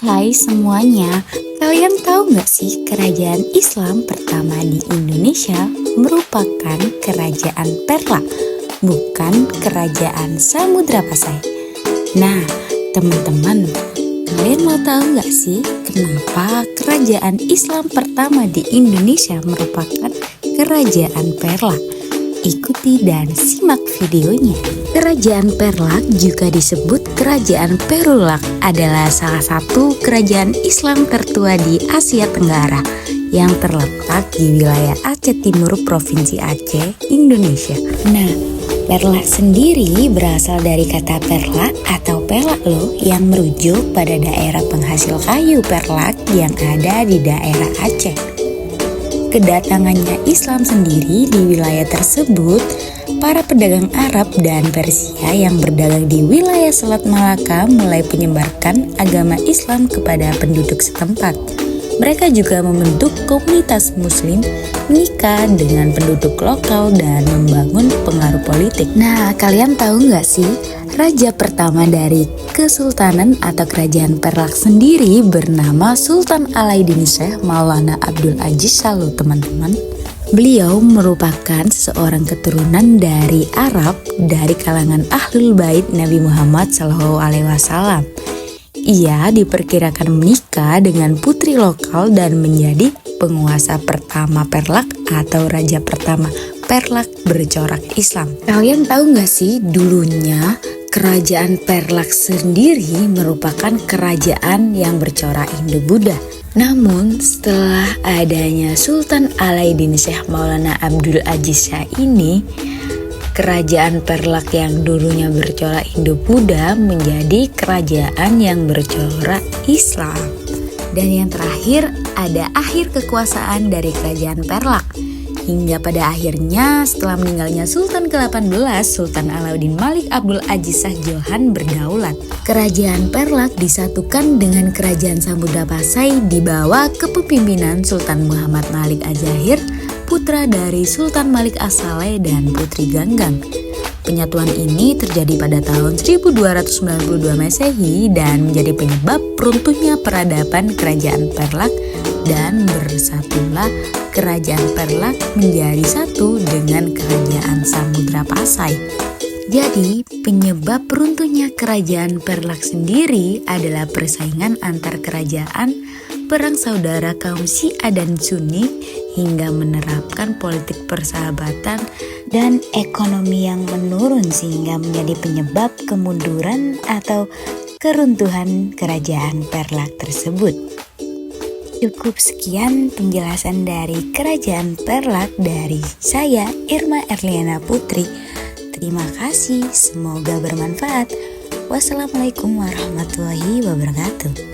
Hai semuanya, kalian tahu nggak sih kerajaan Islam pertama di Indonesia merupakan kerajaan Perla, bukan kerajaan Samudra Pasai. Nah, teman-teman, kalian mau tahu nggak sih kenapa kerajaan Islam pertama di Indonesia merupakan kerajaan Perla? Ikuti dan simak videonya. Kerajaan Perlak juga disebut Kerajaan Perulak adalah salah satu kerajaan Islam tertua di Asia Tenggara yang terletak di wilayah Aceh Timur, Provinsi Aceh, Indonesia. Nah, Perlak sendiri berasal dari kata perla atau pelak loh, yang merujuk pada daerah penghasil kayu perlak yang ada di daerah Aceh. Kedatangannya Islam sendiri di wilayah tersebut, para pedagang Arab dan Persia yang berdagang di wilayah Selat Malaka mulai menyebarkan agama Islam kepada penduduk setempat. Mereka juga membentuk komunitas Muslim, menikah dengan penduduk lokal dan membangun pengaruh politik. Nah, kalian tahu nggak sih, raja pertama dari Kesultanan atau Kerajaan Perlak sendiri bernama Sultan Alaiddin Syekh Maulana Abdul Aziz loh teman-teman. Beliau merupakan seorang keturunan dari Arab dari kalangan Ahlul Bait Nabi Muhammad SAW. Ia diperkirakan menikah dengan putri lokal dan menjadi penguasa pertama Perlak atau raja pertama Perlak bercorak Islam. Kalian tahu nggak sih, dulunya kerajaan Perlak sendiri merupakan kerajaan yang bercorak Hindu-Buddha. Namun setelah adanya Sultan Alaiddin Syekh Maulana Abdul Aziz Shah ini, kerajaan Perlak yang dulunya bercorak Hindu-Buddha menjadi kerajaan yang bercorak Islam. Dan yang terakhir, ada akhir kekuasaan dari kerajaan Perlak. Hingga pada akhirnya setelah meninggalnya Sultan ke-18, Sultan Alauddin Malik Abdul Aziz Shah Johan berdaulat. Kerajaan Perlak disatukan dengan Kerajaan Samudra Pasai di bawah kepemimpinan Sultan Muhammad Malik Az-Zahir, putra dari Sultan Malik As-Saleh dan Putri Ganggang. Penyatuan ini terjadi pada tahun 1292 Masehi dan menjadi penyebab runtuhnya peradaban Kerajaan Perlak, dan bersatulah Kerajaan Perlak menjadi satu dengan Kerajaan Samudra Pasai. Jadi, penyebab runtuhnya Kerajaan Perlak sendiri adalah persaingan antar kerajaan, perang saudara kaum Syiah dan Sunni, hingga menerapkan politik persahabatan dan ekonomi yang menurun sehingga menjadi penyebab kemunduran atau keruntuhan Kerajaan Perlak tersebut. Cukup sekian penjelasan dari Kerajaan Perlak dari saya, Irma Erliana Putri. Terima kasih, semoga bermanfaat. Wassalamualaikum warahmatullahi wabarakatuh.